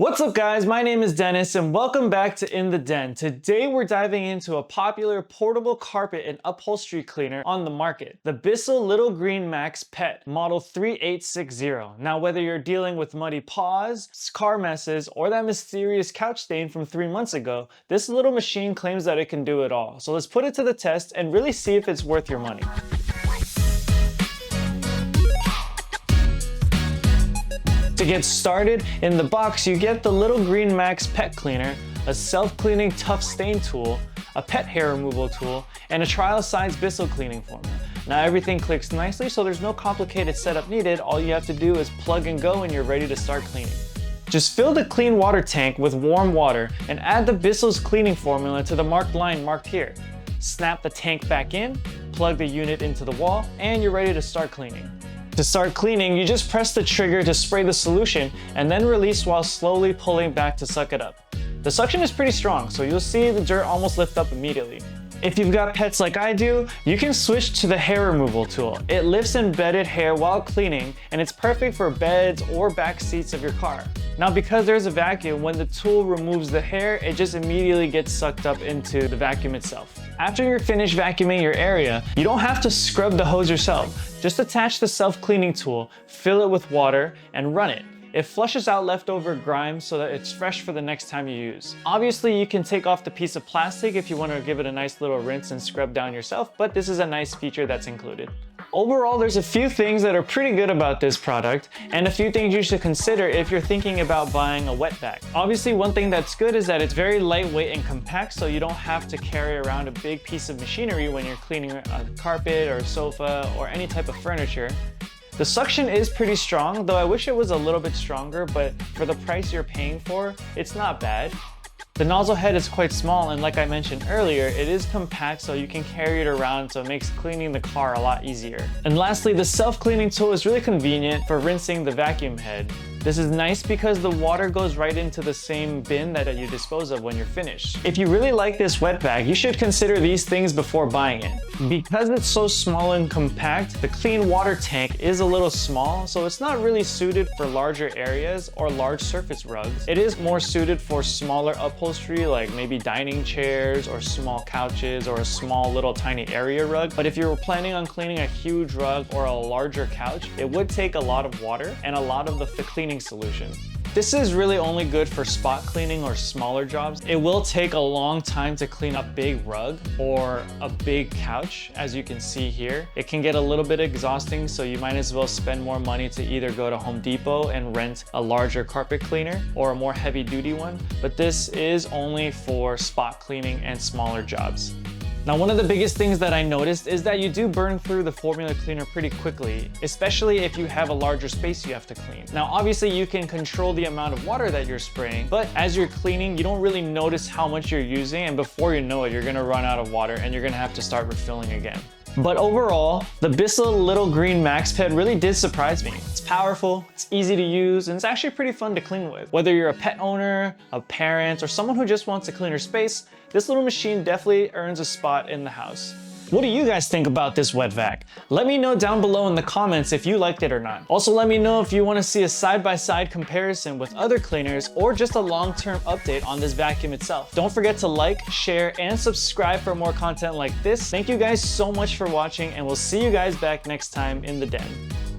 What's up guys, my name is Dennis and welcome back to In The Den. Today we're diving into a popular portable carpet and upholstery cleaner on the market, the BISSELL Little Green Max Pet Model 3860. Now whether you're dealing with muddy paws, car messes, or that mysterious couch stain from 3 months ago, this little machine claims that it can do it all. So let's put it to the test and really see if it's worth your money. To get started, in the box you get the Little Green Max Pet Cleaner, a self-cleaning tough stain tool, a pet hair removal tool, and a trial size BISSELL cleaning formula. Now everything clicks nicely, so there's no complicated setup needed. All you have to do is plug and go and you're ready to start cleaning. Just fill the clean water tank with warm water and add the BISSELL's cleaning formula to the marked line marked here. Snap the tank back in, plug the unit into the wall, and you're ready to start cleaning. To start cleaning, you just press the trigger to spray the solution and then release while slowly pulling back to suck it up. The suction is pretty strong, so you'll see the dirt almost lift up immediately. If you've got pets like I do, you can switch to the hair removal tool. It lifts embedded hair while cleaning, and it's perfect for beds or back seats of your car. Now because there's a vacuum, when the tool removes the hair, it just immediately gets sucked up into the vacuum itself. After you're finished vacuuming your area, you don't have to scrub the hose yourself. Just attach the self-cleaning tool, fill it with water, and run it. It flushes out leftover grime so that it's fresh for the next time you use. Obviously, you can take off the piece of plastic if you want to give it a nice little rinse and scrub down yourself, but this is a nice feature that's included. Overall, there's a few things that are pretty good about this product and a few things you should consider if you're thinking about buying a wet vac. Obviously, one thing that's good is that it's very lightweight and compact, so you don't have to carry around a big piece of machinery when you're cleaning a carpet or a sofa or any type of furniture. The suction is pretty strong, though I wish it was a little bit stronger, but for the price you're paying for, it's not bad. The nozzle head is quite small, and like I mentioned earlier, it is compact so you can carry it around, so it makes cleaning the car a lot easier. And lastly, the self-cleaning tool is really convenient for rinsing the vacuum head. This is nice because the water goes right into the same bin that you dispose of when you're finished. If you really like this wet vac, you should consider these things before buying it. Because it's so small and compact, the clean water tank is a little small, so it's not really suited for larger areas or large surface rugs. It is more suited for smaller upholstery, like maybe dining chairs or small couches or a small little tiny area rug. But if you were planning on cleaning a huge rug or a larger couch, it would take a lot of water and a lot of the cleaning solution. This is really only good for spot cleaning or smaller jobs. It will take a long time to clean a big rug or a big couch, as you can see here. It can get a little bit exhausting, so you might as well spend more money to either go to Home Depot and rent a larger carpet cleaner or a more heavy duty one, but this is only for spot cleaning and smaller jobs. Now, one of the biggest things that I noticed is that you do burn through the formula cleaner pretty quickly, especially if you have a larger space you have to clean. Now, obviously you can control the amount of water that you're spraying, but as you're cleaning, you don't really notice how much you're using, and before you know it, you're gonna run out of water and you're gonna have to start refilling again. But overall, the BISSELL Little Green Max Pet really did surprise me. It's powerful, it's easy to use, and it's actually pretty fun to clean with. Whether you're a pet owner, a parent, or someone who just wants a cleaner space, this little machine definitely earns a spot in the house. What do you guys think about this wet vac? Let me know down below in the comments if you liked it or not. Also, let me know if you want to see a side-by-side comparison with other cleaners or just a long-term update on this vacuum itself. Don't forget to like, share, and subscribe for more content like this. Thank you guys so much for watching, and we'll see you guys back next time in the den.